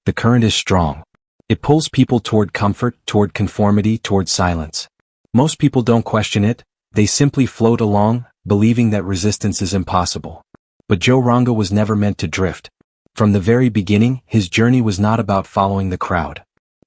the current is strong. It pulls people toward comfort, toward conformity, toward silence. Most people don't question it, they simply float along, believing that resistance is impossible. But Joe Ranga was never meant to drift. From the very beginning, his journey was not about following the crowd.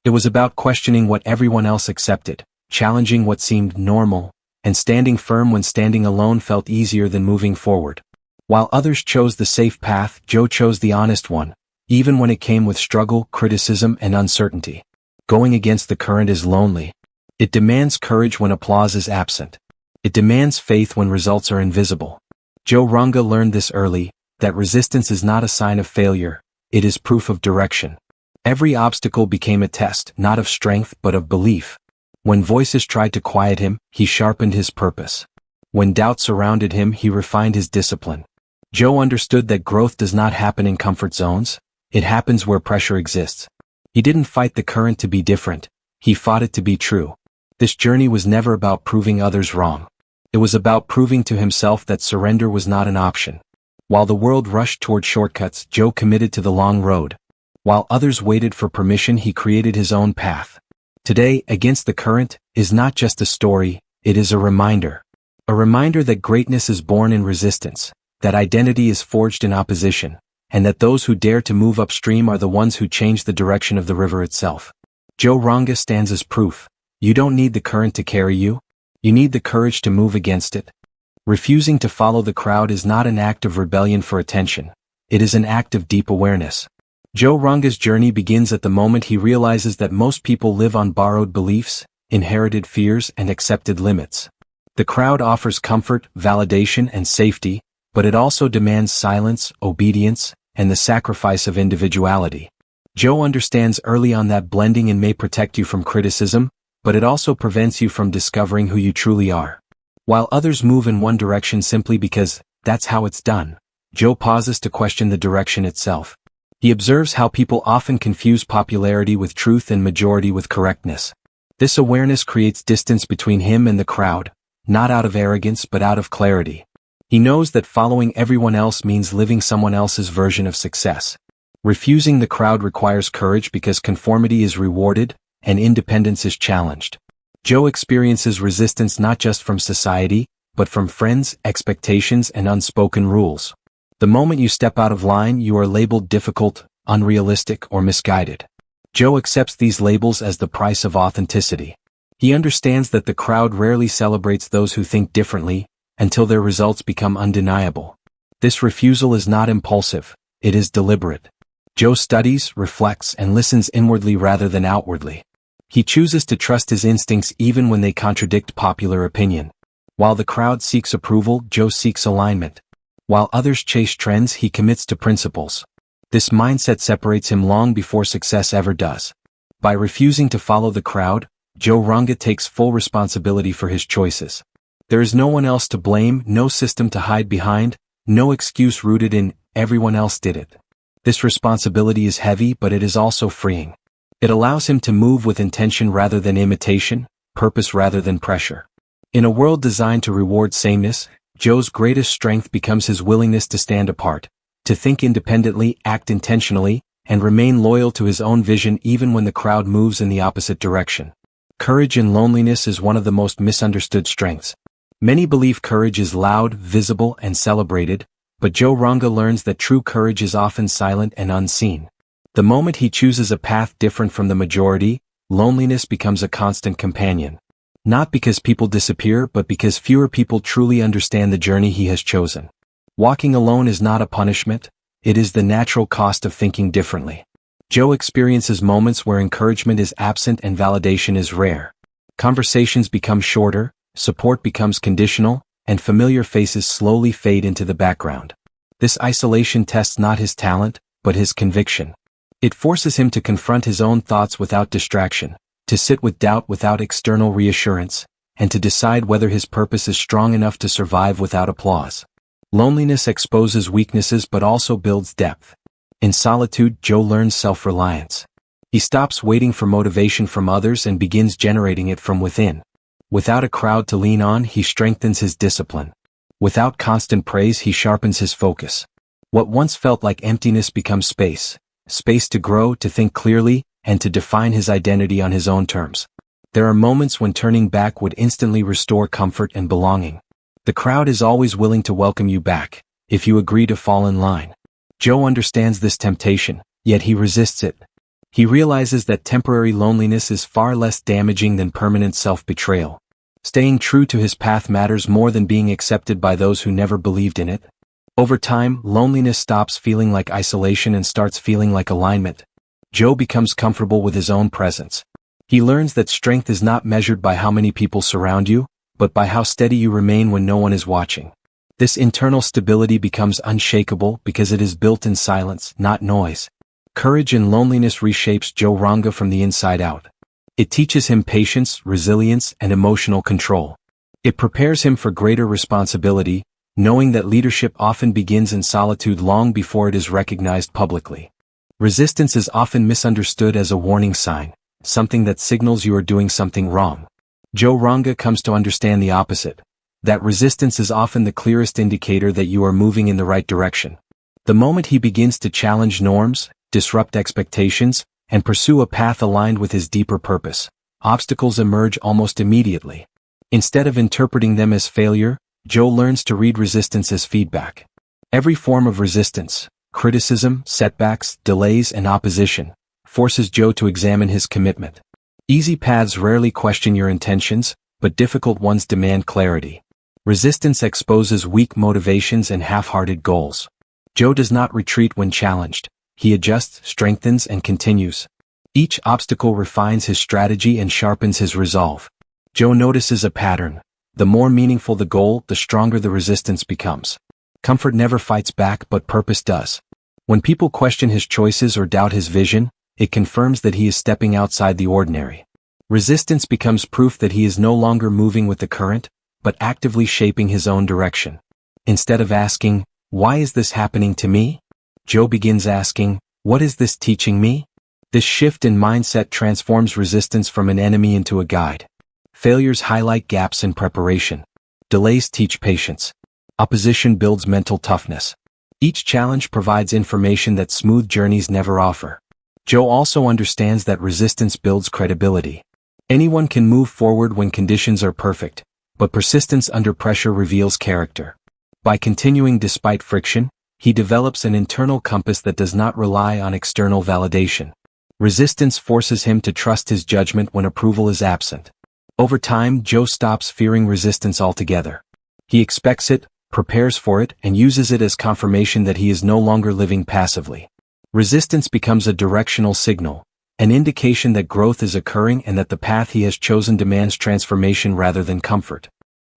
It was about questioning what everyone else accepted, challenging what seemed normal, and standing firm when standing alone felt easier than moving forward. While others chose the safe path, Joe chose the honest one, even when it came with struggle, criticism, and uncertainty. Going against the current is lonely. It demands courage when applause is absent. It demands faith when results are invisible. Joe Ranga learned this early, that resistance is not a sign of failure, it is proof of direction. Every obstacle became a test, not of strength but of belief. When voices tried to quiet him, he sharpened his purpose. When doubt surrounded him, he refined his discipline. Joe understood that growth does not happen in comfort zones, it happens where pressure exists. He didn't fight the current to be different, he fought it to be true. This journey was never about proving others wrong. It was about proving to himself that surrender was not an option. While the world rushed toward shortcuts, Joe committed to the long road. While others waited for permission, he created his own path. Today, Against the Current is not just a story, it is a reminder. A reminder that greatness is born in resistance, that identity is forged in opposition, and that those who dare to move upstream are the ones who change the direction of the river itself. Joe Ranga stands as proof. You don't need the current to carry you. You need the courage to move against it. Refusing to follow the crowd is not an act of rebellion for attention. It is an act of deep awareness. Joe Ranga's journey begins at the moment he realizes that most people live on borrowed beliefs, inherited fears, and accepted limits. The crowd offers comfort, validation, and safety, but it also demands silence, obedience, and the sacrifice of individuality. Joe understands early on that blending in may protect you from criticism, but it also prevents you from discovering who you truly are. While others move in one direction simply because that's how it's done, Joe pauses to question the direction itself. He observes how people often confuse popularity with truth and majority with correctness. This awareness creates distance between him and the crowd, not out of arrogance but out of clarity. He knows that following everyone else means living someone else's version of success. Refusing the crowd requires courage because conformity is rewarded, and independence is challenged. Joe experiences resistance not just from society, but from friends, expectations, and unspoken rules. The moment you step out of line, you are labeled difficult, unrealistic, or misguided. Joe accepts these labels as the price of authenticity. He understands that the crowd rarely celebrates those who think differently, until their results become undeniable. This refusal is not impulsive, it is deliberate. Joe studies, reflects, and listens inwardly rather than outwardly. He chooses to trust his instincts even when they contradict popular opinion. While the crowd seeks approval, Joe seeks alignment. While others chase trends, he commits to principles. This mindset separates him long before success ever does. By refusing to follow the crowd, Joe Ranga takes full responsibility for his choices. There is no one else to blame, no system to hide behind, no excuse rooted in everyone else did it. This responsibility is heavy, but it is also freeing. It allows him to move with intention rather than imitation, purpose rather than pressure. In a world designed to reward sameness, Joe's greatest strength becomes his willingness to stand apart, to think independently, act intentionally, and remain loyal to his own vision even when the crowd moves in the opposite direction. Courage in loneliness is one of the most misunderstood strengths. Many believe courage is loud, visible, and celebrated, but Joe Ranga learns that true courage is often silent and unseen. The moment he chooses a path different from the majority, loneliness becomes a constant companion. Not because people disappear, but because fewer people truly understand the journey he has chosen. Walking alone is not a punishment, it is the natural cost of thinking differently. Joe experiences moments where encouragement is absent and validation is rare. Conversations become shorter, support becomes conditional, and familiar faces slowly fade into the background. This isolation tests not his talent, but his conviction. It forces him to confront his own thoughts without distraction, to sit with doubt without external reassurance, and to decide whether his purpose is strong enough to survive without applause. Loneliness exposes weaknesses but also builds depth. In solitude, Joe learns self-reliance. He stops waiting for motivation from others and begins generating it from within. Without a crowd to lean on, he strengthens his discipline. Without constant praise, he sharpens his focus. What once felt like emptiness becomes space. space to grow, to think clearly, and to define his identity on his own terms. There are moments when turning back would instantly restore comfort and belonging. The crowd is always willing to welcome you back, if you agree to fall in line. Joe understands this temptation, yet he resists it. He realizes that temporary loneliness is far less damaging than permanent self-betrayal. Staying true to his path matters more than being accepted by those who never believed in it. Over time, loneliness stops feeling like isolation and starts feeling like alignment. Joe becomes comfortable with his own presence. He learns that strength is not measured by how many people surround you, but by how steady you remain when no one is watching. This internal stability becomes unshakable because it is built in silence, not noise. Courage and loneliness reshapes Joe Ranga from the inside out. It teaches him patience, resilience, and emotional control. It prepares him for greater responsibility, knowing that leadership often begins in solitude long before it is recognized publicly. Resistance is often misunderstood as a warning sign, something that signals you are doing something wrong. Joe Ranga comes to understand the opposite, that resistance is often the clearest indicator that you are moving in the right direction. The moment he begins to challenge norms, disrupt expectations, and pursue a path aligned with his deeper purpose, obstacles emerge almost immediately. Instead of interpreting them as failure, Joe learns to read resistance as feedback. Every form of resistance, criticism, setbacks, delays, and opposition, forces Joe to examine his commitment. Easy paths rarely question your intentions, but difficult ones demand clarity. Resistance exposes weak motivations and half-hearted goals. Joe does not retreat when challenged. He adjusts, strengthens, and continues. Each obstacle refines his strategy and sharpens his resolve. Joe notices a pattern. The more meaningful the goal, the stronger the resistance becomes. Comfort never fights back, but purpose does. When people question his choices or doubt his vision, it confirms that he is stepping outside the ordinary. Resistance becomes proof that he is no longer moving with the current, but actively shaping his own direction. Instead of asking, "Why is this happening to me?" Joe begins asking, "What is this teaching me?" This shift in mindset transforms resistance from an enemy into a guide. Failures highlight gaps in preparation. Delays teach patience. Opposition builds mental toughness. Each challenge provides information that smooth journeys never offer. Joe also understands that resistance builds credibility. Anyone can move forward when conditions are perfect, but persistence under pressure reveals character. By continuing despite friction, he develops an internal compass that does not rely on external validation. Resistance forces him to trust his judgment when approval is absent. Over time, Joe stops fearing resistance altogether. He expects it, prepares for it, and uses it as confirmation that he is no longer living passively. Resistance becomes a directional signal, an indication that growth is occurring and that the path he has chosen demands transformation rather than comfort.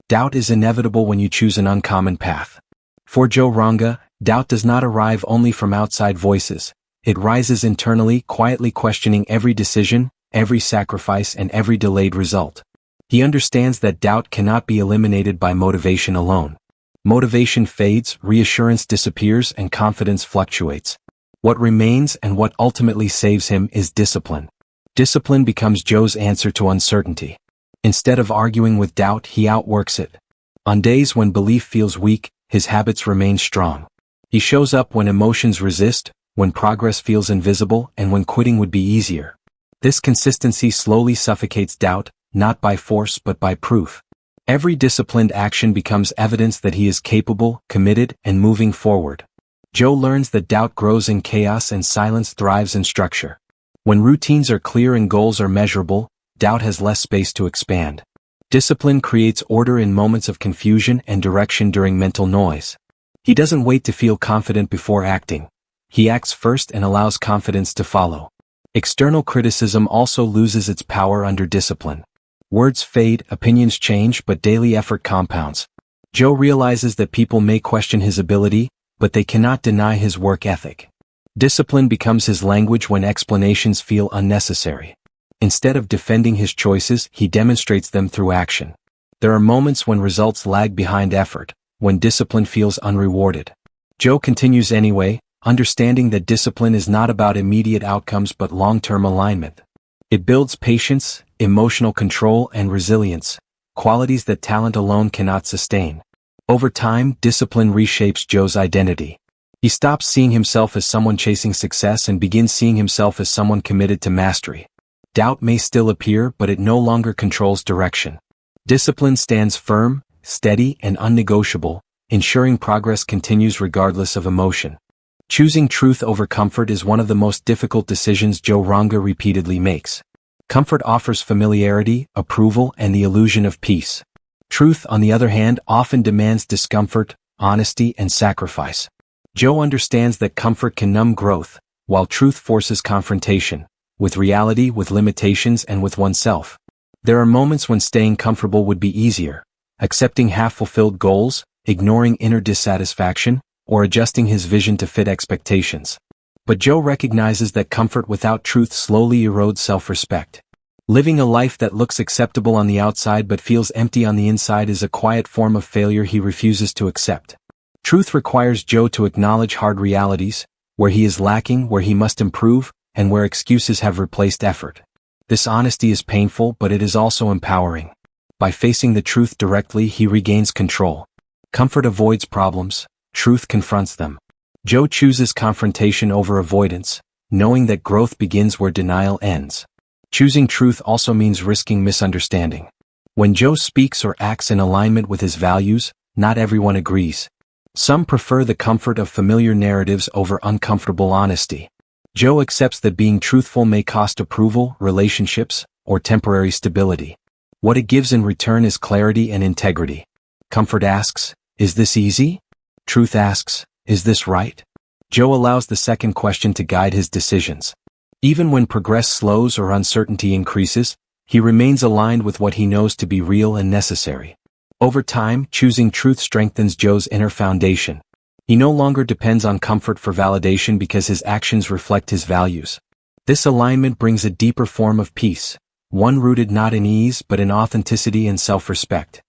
Doubt is inevitable when you choose an uncommon path. For Joe Ranga, doubt does not arrive only from outside voices. It rises internally, quietly questioning every decision, every sacrifice, and every delayed result. He understands that doubt cannot be eliminated by motivation alone. Motivation fades, reassurance disappears, and confidence fluctuates. What remains and what ultimately saves him is discipline. Discipline becomes Joe's answer to uncertainty. Instead of arguing with doubt, he outworks it. On days when belief feels weak, his habits remain strong. He shows up when emotions resist, when progress feels invisible, and when quitting would be easier. This consistency slowly suffocates doubt, not by force but by proof. Every disciplined action becomes evidence that he is capable, committed, and moving forward. Joe learns that doubt grows in chaos and silence thrives in structure. When routines are clear and goals are measurable, doubt has less space to expand. Discipline creates order in moments of confusion and direction during mental noise. He doesn't wait to feel confident before acting. He acts first and allows confidence to follow. External criticism also loses its power under discipline. Words fade, opinions change, but daily effort compounds. Joe realizes that people may question his ability, but they cannot deny his work ethic. Discipline becomes his language when explanations feel unnecessary. Instead of defending his choices, he demonstrates them through action. There are moments when results lag behind effort, when discipline feels unrewarded. Joe continues anyway, understanding that discipline is not about immediate outcomes but long-term alignment. It builds patience, emotional control, and resilience, qualities that talent alone cannot sustain. Over time, discipline reshapes Joe's identity. He stops seeing himself as someone chasing success and begins seeing himself as someone committed to mastery. Doubt may still appear, but it no longer controls direction. Discipline stands firm, steady, and unnegotiable, ensuring progress continues regardless of emotion. Choosing truth over comfort is one of the most difficult decisions Joe Ranga repeatedly makes. Comfort offers familiarity, approval, and the illusion of peace. Truth, on the other hand, often demands discomfort, honesty, and sacrifice. Joe understands that comfort can numb growth, while truth forces confrontation, with reality, with limitations, and with oneself. There are moments when staying comfortable would be easier, accepting half-fulfilled goals, ignoring inner dissatisfaction, or adjusting his vision to fit expectations. But Joe recognizes that comfort without truth slowly erodes self-respect. Living a life that looks acceptable on the outside but feels empty on the inside is a quiet form of failure he refuses to accept. Truth requires Joe to acknowledge hard realities, where he is lacking, where he must improve, and where excuses have replaced effort. This honesty is painful, but it is also empowering. By facing the truth directly, he regains control. Comfort avoids problems, truth confronts them. Joe chooses confrontation over avoidance, knowing that growth begins where denial ends. Choosing truth also means risking misunderstanding. When Joe speaks or acts in alignment with his values, not everyone agrees. Some prefer the comfort of familiar narratives over uncomfortable honesty. Joe accepts that being truthful may cost approval, relationships, or temporary stability. What it gives in return is clarity and integrity. Comfort asks, "Is this easy?" Truth asks, "Is this right?" Joe allows the second question to guide his decisions. Even when progress slows or uncertainty increases, he remains aligned with what he knows to be real and necessary. Over time, choosing truth strengthens Joe's inner foundation. He no longer depends on comfort for validation because his actions reflect his values. This alignment brings a deeper form of peace, one rooted not in ease but in authenticity and self-respect.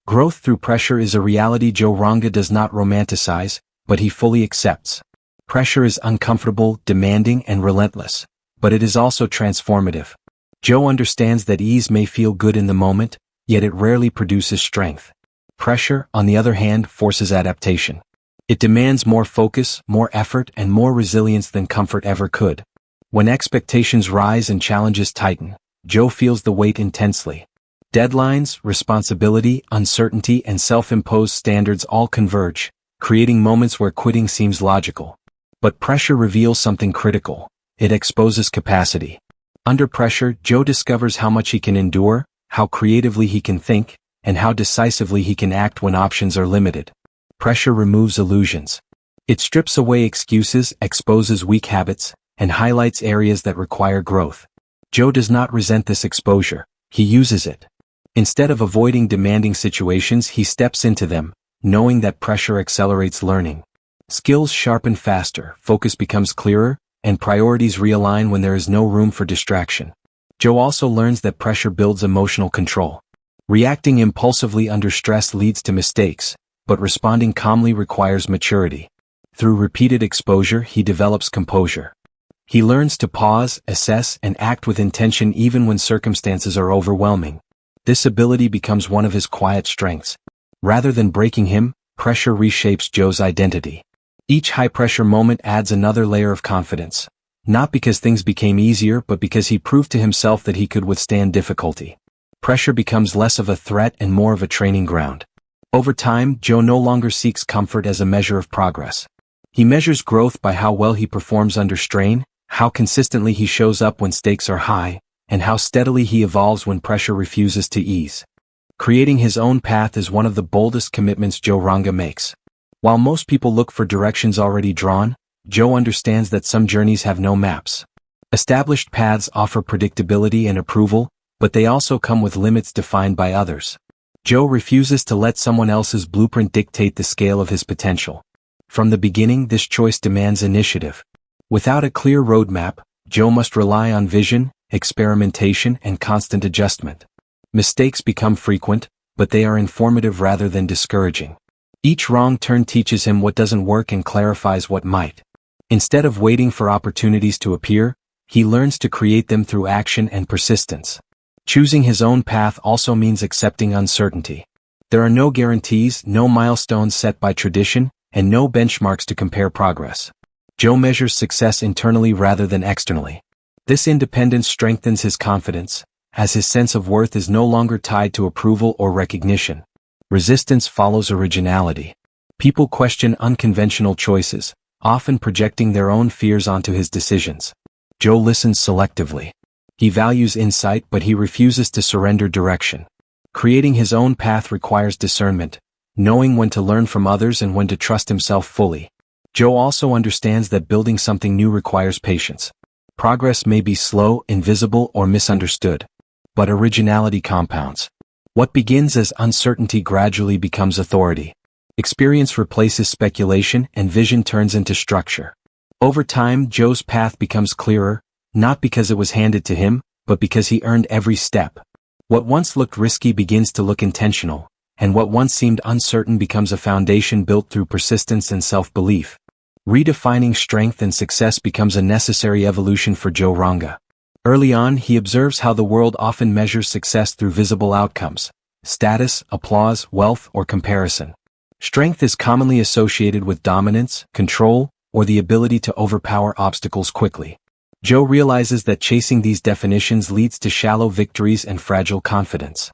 Growth through pressure is a reality Joe Ranga does not romanticize, but he fully accepts. Pressure is uncomfortable, demanding, and relentless, but it is also transformative. Joe understands that ease may feel good in the moment, yet it rarely produces strength. Pressure, on the other hand, forces adaptation. It demands more focus, more effort, and more resilience than comfort ever could. When expectations rise and challenges tighten, Joe feels the weight intensely. Deadlines, responsibility, uncertainty, and self-imposed standards all converge, creating moments where quitting seems logical. But pressure reveals something critical. It exposes capacity. Under pressure, Joe discovers how much he can endure, how creatively he can think, and how decisively he can act when options are limited. Pressure removes illusions. It strips away excuses, exposes weak habits, and highlights areas that require growth. Joe does not resent this exposure. He uses it. Instead of avoiding demanding situations, he steps into them, knowing that pressure accelerates learning. Skills sharpen faster, focus becomes clearer, and priorities realign when there is no room for distraction. Joe also learns that pressure builds emotional control. Reacting impulsively under stress leads to mistakes, but responding calmly requires maturity. Through repeated exposure, he develops composure. He learns to pause, assess, and act with intention even when circumstances are overwhelming. This ability becomes one of his quiet strengths. Rather than breaking him, pressure reshapes Joe's identity. Each high-pressure moment adds another layer of confidence. Not because things became easier, but because he proved to himself that he could withstand difficulty. Pressure becomes less of a threat and more of a training ground. Over time, Joe no longer seeks comfort as a measure of progress. He measures growth by how well he performs under strain, how consistently he shows up when stakes are high, and how steadily he evolves when pressure refuses to ease. Creating his own path is one of the boldest commitments Joe Ranga makes. While most people look for directions already drawn, Joe understands that some journeys have no maps. Established paths offer predictability and approval, but they also come with limits defined by others. Joe refuses to let someone else's blueprint dictate the scale of his potential. From the beginning, this choice demands initiative. Without a clear roadmap, Joe must rely on vision, experimentation, and constant adjustment. Mistakes become frequent, but they are informative rather than discouraging. Each wrong turn teaches him what doesn't work and clarifies what might. Instead of waiting for opportunities to appear, he learns to create them through action and persistence. Choosing his own path also means accepting uncertainty. There are no guarantees, no milestones set by tradition, and no benchmarks to compare progress. Joe measures success internally rather than externally. This independence strengthens his confidence, as his sense of worth is no longer tied to approval or recognition. Resistance follows originality. People question unconventional choices, often projecting their own fears onto his decisions. Joe listens selectively. He values insight, but he refuses to surrender direction. Creating his own path requires discernment, knowing when to learn from others and when to trust himself fully. Joe also understands that building something new requires patience. Progress may be slow, invisible, or misunderstood, but originality compounds. What begins as uncertainty gradually becomes authority. Experience replaces speculation and vision turns into structure. Over time, Joe's path becomes clearer, not because it was handed to him, but because he earned every step. What once looked risky begins to look intentional, and what once seemed uncertain becomes a foundation built through persistence and self-belief. Redefining strength and success becomes a necessary evolution for Joe Ranga. Early on, he observes how the world often measures success through visible outcomes: status, applause, wealth, or comparison. Strength is commonly associated with dominance, control, or the ability to overpower obstacles quickly. Joe realizes that chasing these definitions leads to shallow victories and fragile confidence.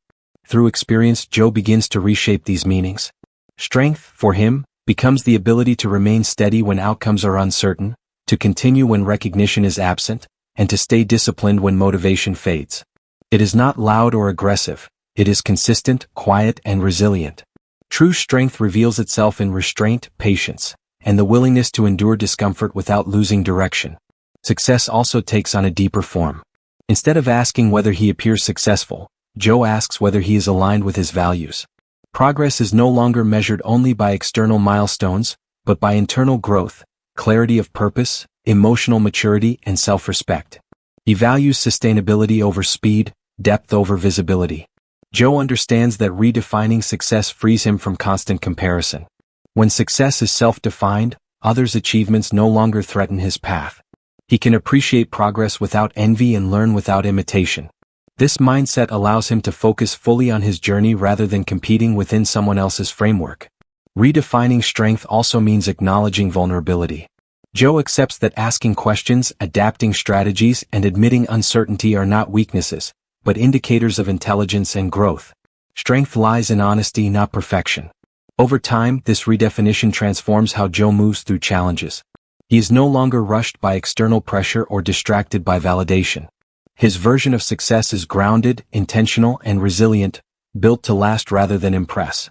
Through experience, Joe begins to reshape these meanings. Strength, for him, becomes the ability to remain steady when outcomes are uncertain, to continue when recognition is absent, and to stay disciplined when motivation fades. It is not loud or aggressive. It is consistent, quiet, and resilient. True strength reveals itself in restraint, patience, and the willingness to endure discomfort without losing direction. Success also takes on a deeper form. Instead of asking whether he appears successful, Joe asks whether he is aligned with his values. Progress is no longer measured only by external milestones, but by internal growth, clarity of purpose, emotional maturity, and self-respect. He values sustainability over speed, depth over visibility. Joe understands that redefining success frees him from constant comparison. When success is self-defined, others' achievements no longer threaten his path. He can appreciate progress without envy and learn without imitation. This mindset allows him to focus fully on his journey rather than competing within someone else's framework. Redefining strength also means acknowledging vulnerability. Joe accepts that asking questions, adapting strategies, and admitting uncertainty are not weaknesses, but indicators of intelligence and growth. Strength lies in honesty, not perfection. Over time, this redefinition transforms how Joe moves through challenges. He is no longer rushed by external pressure or distracted by validation. His version of success is grounded, intentional, and resilient, built to last rather than impress.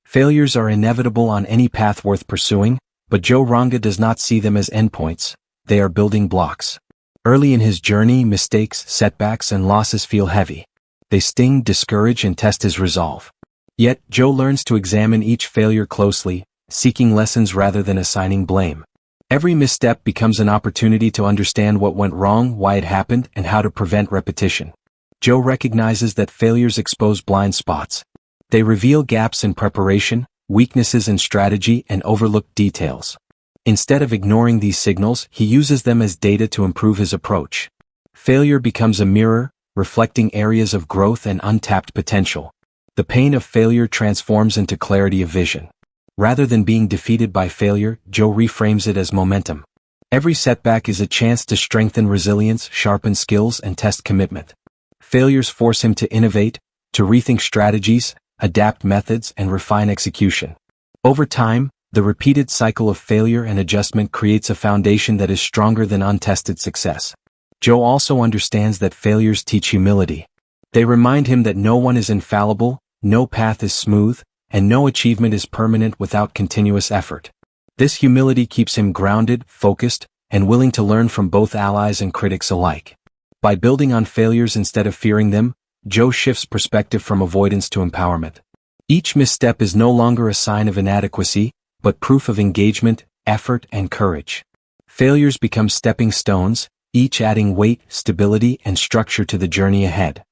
Failures are inevitable on any path worth pursuing, but Joe Ranga does not see them as endpoints. They are building blocks. Early in his journey, mistakes, setbacks, and losses feel heavy. They sting, discourage, and test his resolve. Yet, Joe learns to examine each failure closely, seeking lessons rather than assigning blame. Every misstep becomes an opportunity to understand what went wrong, why it happened, and how to prevent repetition. Joe recognizes that failures expose blind spots. They reveal gaps in preparation, weaknesses in strategy, and overlooked details. Instead of ignoring these signals, he uses them as data to improve his approach. Failure becomes a mirror, reflecting areas of growth and untapped potential. The pain of failure transforms into clarity of vision. Rather than being defeated by failure, Joe reframes it as momentum. Every setback is a chance to strengthen resilience, sharpen skills, and test commitment. Failures force him to innovate, to rethink strategies, adapt methods, and refine execution. Over time, the repeated cycle of failure and adjustment creates a foundation that is stronger than untested success. Joe also understands that failures teach humility. They remind him that no one is infallible, no path is smooth, and no achievement is permanent without continuous effort. This humility keeps him grounded, focused, and willing to learn from both allies and critics alike. By building on failures instead of fearing them, Joe shifts perspective from avoidance to empowerment. Each misstep is no longer a sign of inadequacy, but proof of engagement, effort, and courage. Failures become stepping stones, each adding weight, stability, and structure to the journey ahead.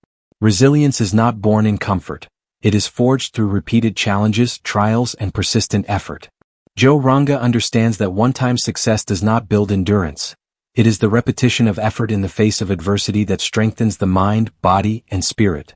Resilience is not born in comfort. It is forged through repeated challenges, trials, and persistent effort. Joe Ranga understands that one-time success does not build endurance. It is the repetition of effort in the face of adversity that strengthens the mind, body, and spirit.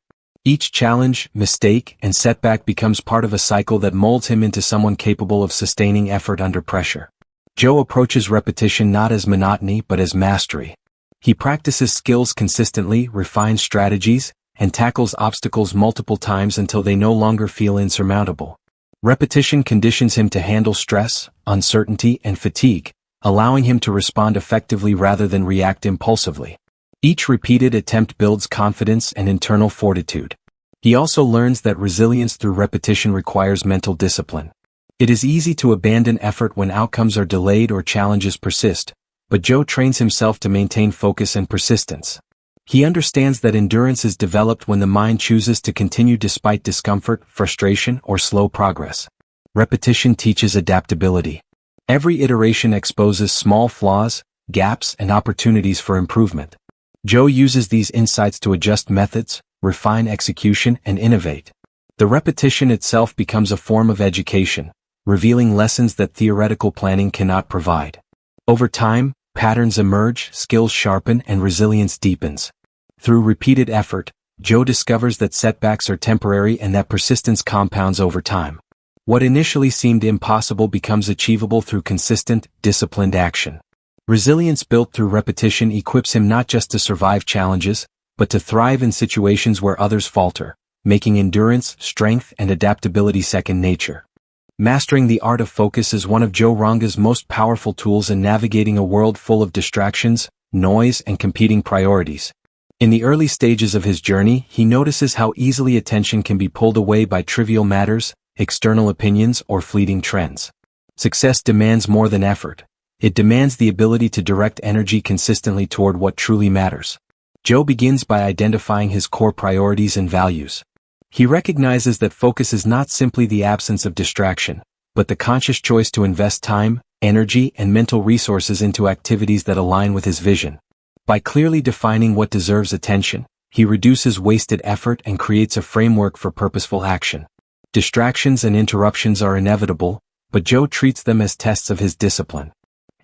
Each challenge, mistake, and setback becomes part of a cycle that molds him into someone capable of sustaining effort under pressure. Joe approaches repetition not as monotony but as mastery. He practices skills consistently, refines strategies, and tackles obstacles multiple times until they no longer feel insurmountable. Repetition conditions him to handle stress, uncertainty, and fatigue, allowing him to respond effectively rather than react impulsively. Each repeated attempt builds confidence and internal fortitude. He also learns that resilience through repetition requires mental discipline. It is easy to abandon effort when outcomes are delayed or challenges persist, but Joe trains himself to maintain focus and persistence. He understands that endurance is developed when the mind chooses to continue despite discomfort, frustration, or slow progress. Repetition teaches adaptability. Every iteration exposes small flaws, gaps, and opportunities for improvement. Joe uses these insights to adjust methods, refine execution, and innovate. The repetition itself becomes a form of education, revealing lessons that theoretical planning cannot provide. Over time, patterns emerge, skills sharpen, and resilience deepens. Through repeated effort, Joe discovers that setbacks are temporary and that persistence compounds over time. What initially seemed impossible becomes achievable through consistent, disciplined action. Resilience built through repetition equips him not just to survive challenges, but to thrive in situations where others falter, making endurance, strength, and adaptability second nature. Mastering the art of focus is one of Joe Ranga's most powerful tools in navigating a world full of distractions, noise, and competing priorities. In the early stages of his journey, he notices how easily attention can be pulled away by trivial matters, external opinions, or fleeting trends. Success demands more than effort. It demands the ability to direct energy consistently toward what truly matters. Joe begins by identifying his core priorities and values. He recognizes that focus is not simply the absence of distraction, but the conscious choice to invest time, energy, and mental resources into activities that align with his vision. By clearly defining what deserves attention, he reduces wasted effort and creates a framework for purposeful action. Distractions and interruptions are inevitable, but Joe treats them as tests of his discipline.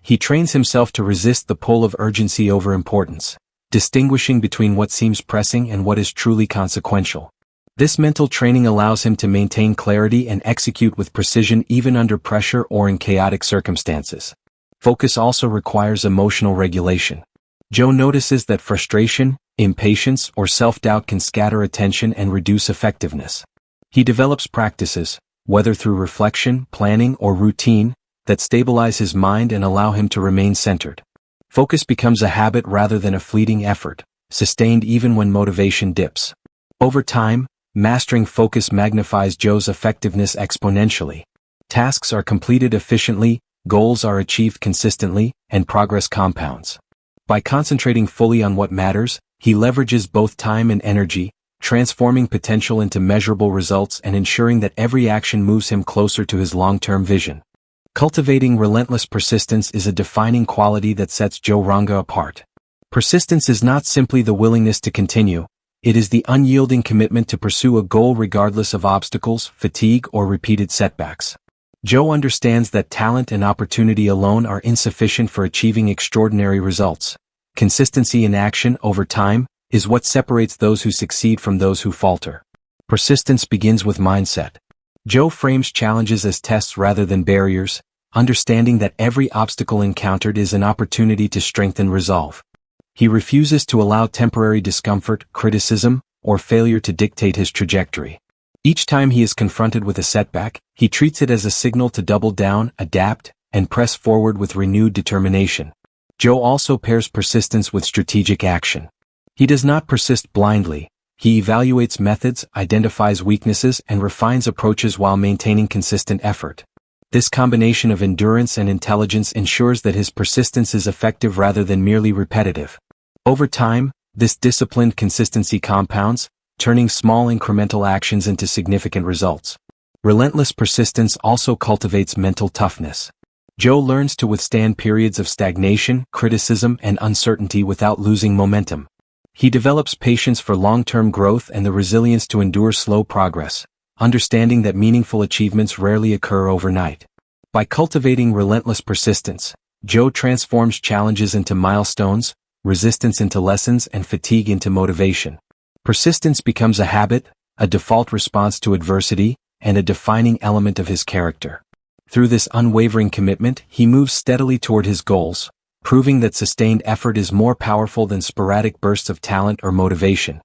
He trains himself to resist the pull of urgency over importance, distinguishing between what seems pressing and what is truly consequential. This mental training allows him to maintain clarity and execute with precision even under pressure or in chaotic circumstances. Focus also requires emotional regulation. Joe notices that frustration, impatience, or self-doubt can scatter attention and reduce effectiveness. He develops practices, whether through reflection, planning, or routine, that stabilize his mind and allow him to remain centered. Focus becomes a habit rather than a fleeting effort, sustained even when motivation dips. Over time, mastering focus magnifies Joe's effectiveness exponentially. Tasks are completed efficiently, goals are achieved consistently, and progress compounds. By concentrating fully on what matters, he leverages both time and energy, transforming potential into measurable results and ensuring that every action moves him closer to his long-term vision. Cultivating relentless persistence is a defining quality that sets Joe Ranga apart. Persistence is not simply the willingness to continue, it is the unyielding commitment to pursue a goal regardless of obstacles, fatigue, or repeated setbacks. Joe understands that talent and opportunity alone are insufficient for achieving extraordinary results. Consistency in action over time is what separates those who succeed from those who falter. Persistence begins with mindset. Joe frames challenges as tests rather than barriers, understanding that every obstacle encountered is an opportunity to strengthen resolve. He refuses to allow temporary discomfort, criticism, or failure to dictate his trajectory. Each time he is confronted with a setback, he treats it as a signal to double down, adapt, and press forward with renewed determination. Joe also pairs persistence with strategic action. He does not persist blindly. He evaluates methods, identifies weaknesses, and refines approaches while maintaining consistent effort. This combination of endurance and intelligence ensures that his persistence is effective rather than merely repetitive. Over time, this disciplined consistency compounds, turning small incremental actions into significant results. Relentless persistence also cultivates mental toughness. Joe learns to withstand periods of stagnation, criticism, and uncertainty without losing momentum. He develops patience for long-term growth and the resilience to endure slow progress, understanding that meaningful achievements rarely occur overnight. By cultivating relentless persistence, Joe transforms challenges into milestones, resistance into lessons, and fatigue into motivation. Persistence becomes a habit, a default response to adversity, and a defining element of his character. Through this unwavering commitment, he moves steadily toward his goals, proving that sustained effort is more powerful than sporadic bursts of talent or motivation.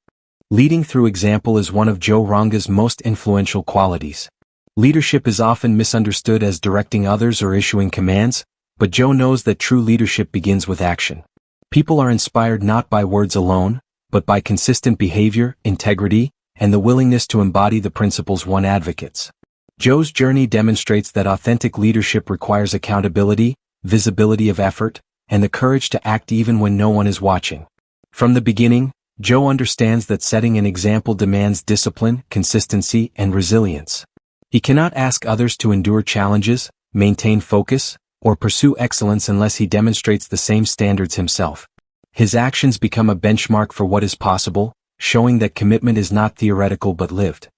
Leading through example is one of Joe Ranga's most influential qualities. Leadership is often misunderstood as directing others or issuing commands, but Joe knows that true leadership begins with action. People are inspired not by words alone, but by consistent behavior, integrity, and the willingness to embody the principles one advocates. Joe's journey demonstrates that authentic leadership requires accountability, visibility of effort, and the courage to act even when no one is watching. From the beginning, Joe understands that setting an example demands discipline, consistency, and resilience. He cannot ask others to endure challenges, maintain focus, or pursue excellence unless he demonstrates the same standards himself. His actions become a benchmark for what is possible, showing that commitment is not theoretical but lived.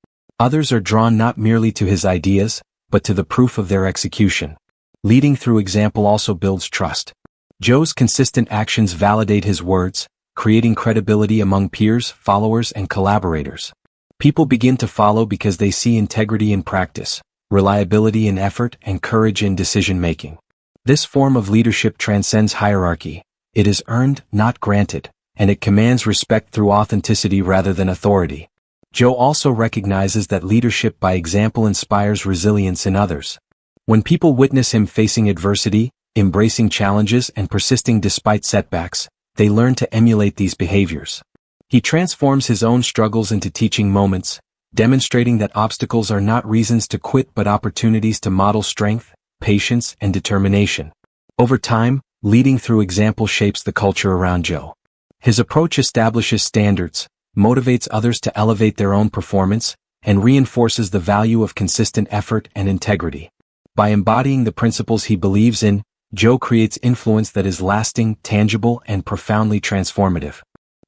Others are drawn not merely to his ideas, but to the proof of their execution. Leading through example also builds trust. Joe's consistent actions validate his words, creating credibility among peers, followers, and collaborators. People begin to follow because they see integrity in practice, reliability in effort, and courage in decision-making. This form of leadership transcends hierarchy. It is earned, not granted, and it commands respect through authenticity rather than authority. Joe also recognizes that leadership by example inspires resilience in others. When people witness him facing adversity, embracing challenges, and persisting despite setbacks, they learn to emulate these behaviors. He transforms his own struggles into teaching moments, demonstrating that obstacles are not reasons to quit but opportunities to model strength, patience, and determination. Over time, leading through example shapes the culture around Joe. His approach establishes standards, motivates others to elevate their own performance, and reinforces the value of consistent effort and integrity. By embodying the principles he believes in, Joe creates influence that is lasting, tangible, and profoundly transformative.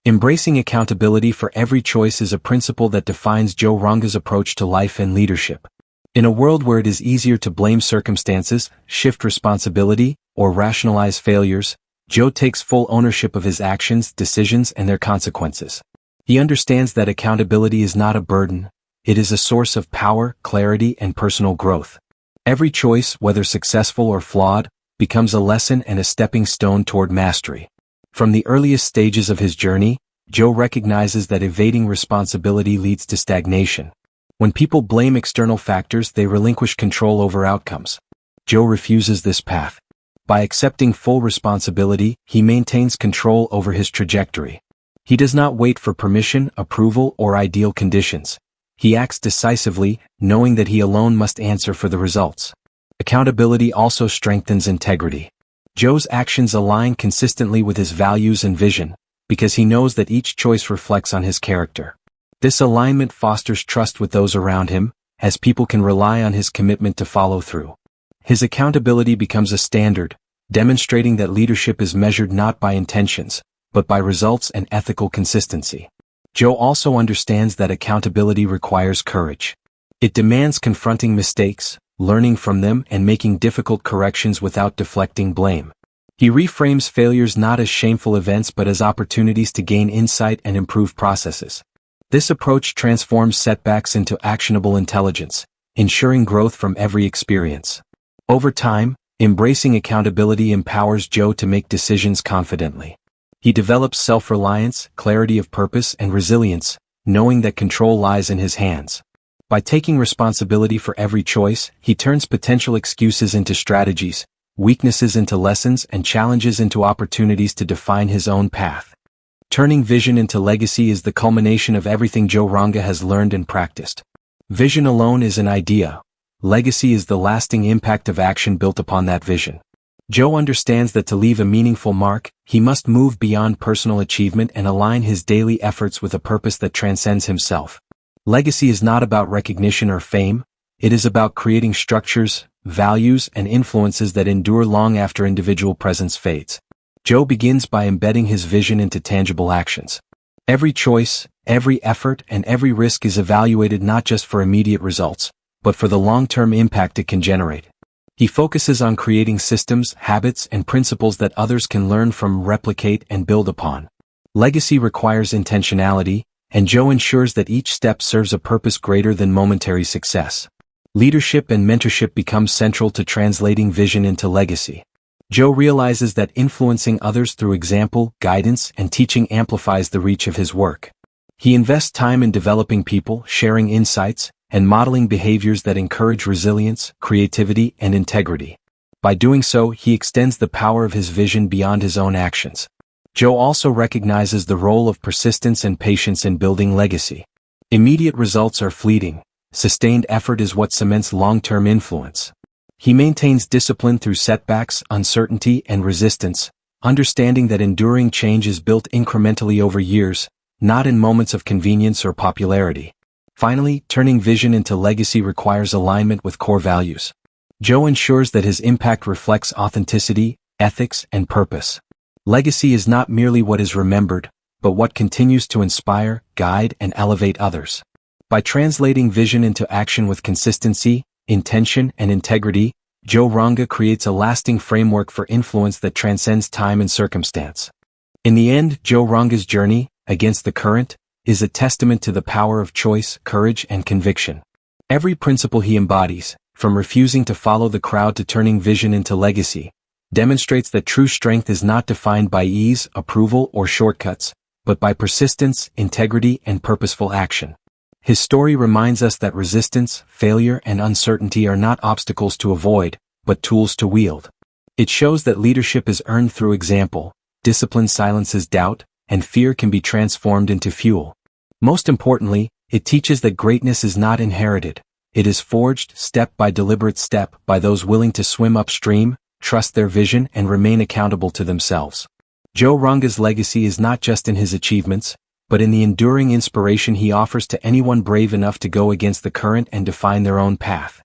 Embracing accountability for every choice is a principle that defines Joe Ranga's approach to life and leadership. In a world where it is easier to blame circumstances, shift responsibility, or rationalize failures, Joe takes full ownership of his actions, decisions, and their consequences. He understands that accountability is not a burden, it is a source of power, clarity, and personal growth. Every choice, whether successful or flawed, becomes a lesson and a stepping stone toward mastery. From the earliest stages of his journey, Joe recognizes that evading responsibility leads to stagnation. When people blame external factors, they relinquish control over outcomes. Joe refuses this path. By accepting full responsibility, he maintains control over his trajectory. He does not wait for permission, approval, or ideal conditions. He acts decisively, knowing that he alone must answer for the results. Accountability also strengthens integrity. Joe's actions align consistently with his values and vision, because he knows that each choice reflects on his character. This alignment fosters trust with those around him, as people can rely on his commitment to follow through. His accountability becomes a standard, demonstrating that leadership is measured not by intentions, but by results and ethical consistency. Joe also understands that accountability requires courage. It demands confronting mistakes, learning from them, and making difficult corrections without deflecting blame. He reframes failures not as shameful events but as opportunities to gain insight and improve processes. This approach transforms setbacks into actionable intelligence, ensuring growth from every experience. Over time, embracing accountability empowers Joe to make decisions confidently. He develops self-reliance, clarity of purpose, and resilience, knowing that control lies in his hands. By taking responsibility for every choice, he turns potential excuses into strategies, weaknesses into lessons, and challenges into opportunities to define his own path. Turning vision into legacy is the culmination of everything Joe Ranga has learned and practiced. Vision alone is an idea. Legacy is the lasting impact of action built upon that vision. Joe understands that to leave a meaningful mark, he must move beyond personal achievement and align his daily efforts with a purpose that transcends himself. Legacy is not about recognition or fame, it is about creating structures, values, and influences that endure long after individual presence fades. Joe begins by embedding his vision into tangible actions. Every choice, every effort, and every risk is evaluated not just for immediate results, but for the long-term impact it can generate. He focuses on creating systems, habits, and principles that others can learn from, replicate, and build upon. Legacy requires intentionality, and Joe ensures that each step serves a purpose greater than momentary success. Leadership and mentorship become central to translating vision into legacy. Joe realizes that influencing others through example, guidance, and teaching amplifies the reach of his work. He invests time in developing people, sharing insights, and modeling behaviors that encourage resilience, creativity, and integrity. By doing so, he extends the power of his vision beyond his own actions. Joe also recognizes the role of persistence and patience in building legacy. Immediate results are fleeting. Sustained effort is what cements long-term influence. He maintains discipline through setbacks, uncertainty, and resistance, understanding that enduring change is built incrementally over years, not in moments of convenience or popularity. Finally, turning vision into legacy requires alignment with core values. Joe ensures that his impact reflects authenticity, ethics, and purpose. Legacy is not merely what is remembered, but what continues to inspire, guide, and elevate others. By translating vision into action with consistency, intention, and integrity, Joe Ranga creates a lasting framework for influence that transcends time and circumstance. In the end, Joe Ranga's journey, against the current, is a testament to the power of choice, courage, and conviction. Every principle he embodies, from refusing to follow the crowd to turning vision into legacy, demonstrates that true strength is not defined by ease, approval, or shortcuts, but by persistence, integrity, and purposeful action. His story reminds us that resistance, failure, and uncertainty are not obstacles to avoid, but tools to wield. It shows that leadership is earned through example, discipline silences doubt, and fear can be transformed into fuel. Most importantly, it teaches that greatness is not inherited. It is forged, step by deliberate step, by those willing to swim upstream, trust their vision, and remain accountable to themselves. Joe Ranga's legacy is not just in his achievements, but in the enduring inspiration he offers to anyone brave enough to go against the current and define their own path.